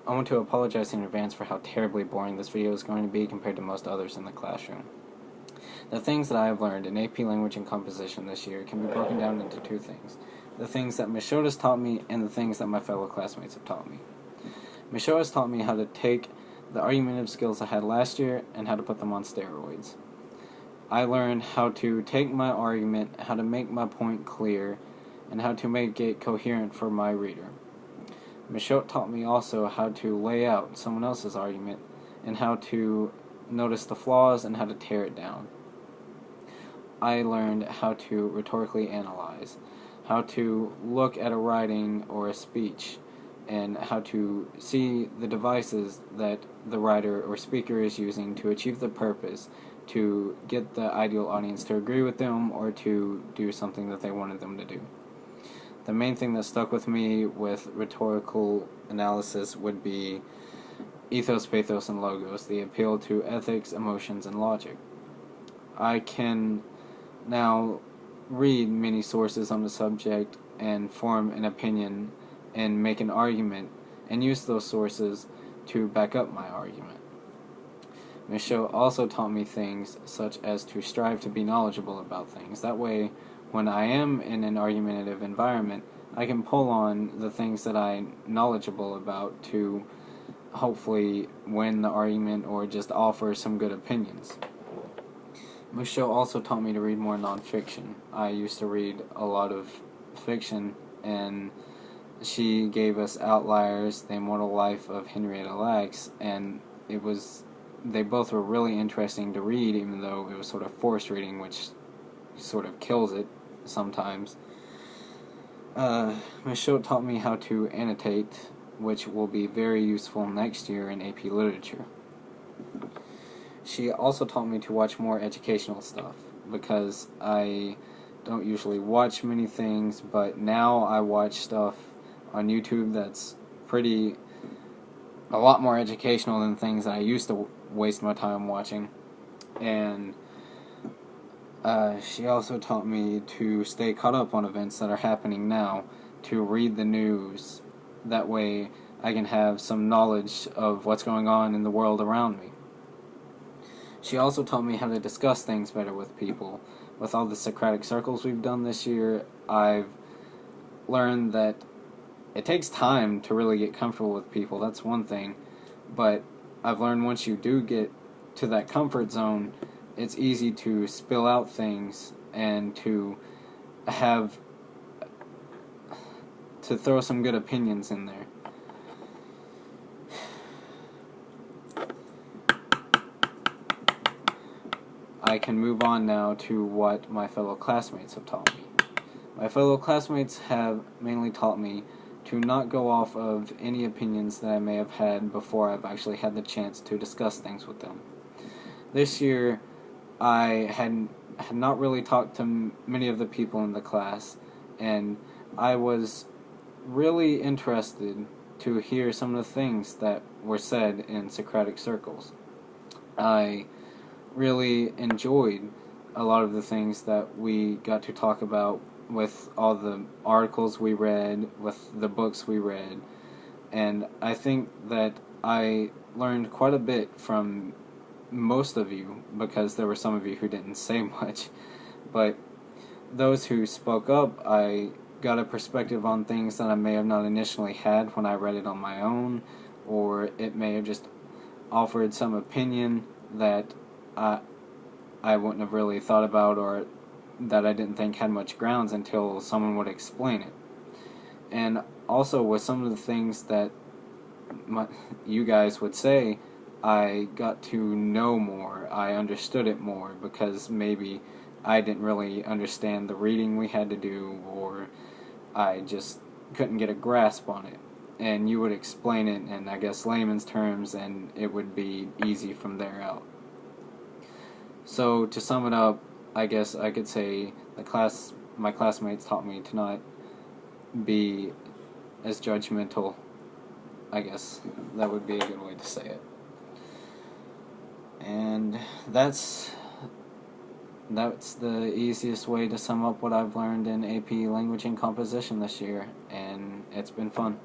I want to apologize in advance for how terribly boring this video is going to be compared to most others in the classroom. The things that I have learned in AP Language and Composition this year can be broken down into two things. The things that Ms. Shoda's taught me and the things that my fellow classmates have taught me. Ms. Shoda's taught me how to take the argumentative skills I had last year and how to put them on steroids. I learned how to take my argument, how to make my point clear, and how to make it coherent for my reader. Ms. Shota taught me also how to lay out someone else's argument and how to notice the flaws and how to tear it down. I learned how to rhetorically analyze, how to look at a writing or a speech, and how to see the devices that the writer or speaker is using to achieve the purpose to get the ideal audience to agree with them or to do something that they wanted them to do. The main thing that stuck with me with rhetorical analysis would be ethos, pathos, and logos, the appeal to ethics, emotions, and logic. I can now read many sources on the subject and form an opinion and make an argument and use those sources to back up my argument. Ms. Shota also taught me things such as to strive to be knowledgeable about things. That way, when I am in an argumentative environment, I can pull on the things that I'm knowledgeable about to hopefully win the argument or just offer some good opinions. Ms. Shota also taught me to read more nonfiction. I used to read a lot of fiction, and she gave us Outliers, The Immortal Life of Henrietta Lacks, and they both were really interesting to read, even though it was sort of forced reading, which sort of kills it sometimes. Ms. Shota taught me how to annotate, which will be very useful next year in AP Literature. She also taught me to watch more educational stuff, because I don't usually watch many things, but now I watch stuff on YouTube that's a lot more educational than things that I used to waste my time watching. And she also taught me to stay caught up on events that are happening now, to read the news. That way I can have some knowledge of what's going on in the world around me. She also taught me how to discuss things better with people. With all the Socratic circles we've done this year, I've learned that it takes time to really get comfortable with people. That's one thing. But I've learned once you do get to that comfort zone, it's easy to spill out things and to throw some good opinions in there. I can move on now to what my fellow classmates have taught me. My fellow classmates have mainly taught me to not go off of any opinions that I may have had before I've actually had the chance to discuss things with them. This year, I had not really talked to many of the people in the class, and I was really interested to hear some of the things that were said in Socratic circles. I really enjoyed a lot of the things that we got to talk about with all the articles we read, with the books we read, and I think that I learned quite a bit from most of you, because there were some of you who didn't say much, but those who spoke up, I got a perspective on things that I may have not initially had when I read it on my own, or it may have just offered some opinion that I wouldn't have really thought about, or that I didn't think had much grounds until someone would explain it. And also with some of the things that you guys would say, I got to know more, I understood it more, because maybe I didn't really understand the reading we had to do, or I just couldn't get a grasp on it. And you would explain it in, I guess, layman's terms, and it would be easy from there out. So, to sum it up, I guess I could say my classmates taught me to not be as judgmental. I guess that would be a good way to say it. And that's the easiest way to sum up what I've learned in AP Language and Composition this year, and it's been fun.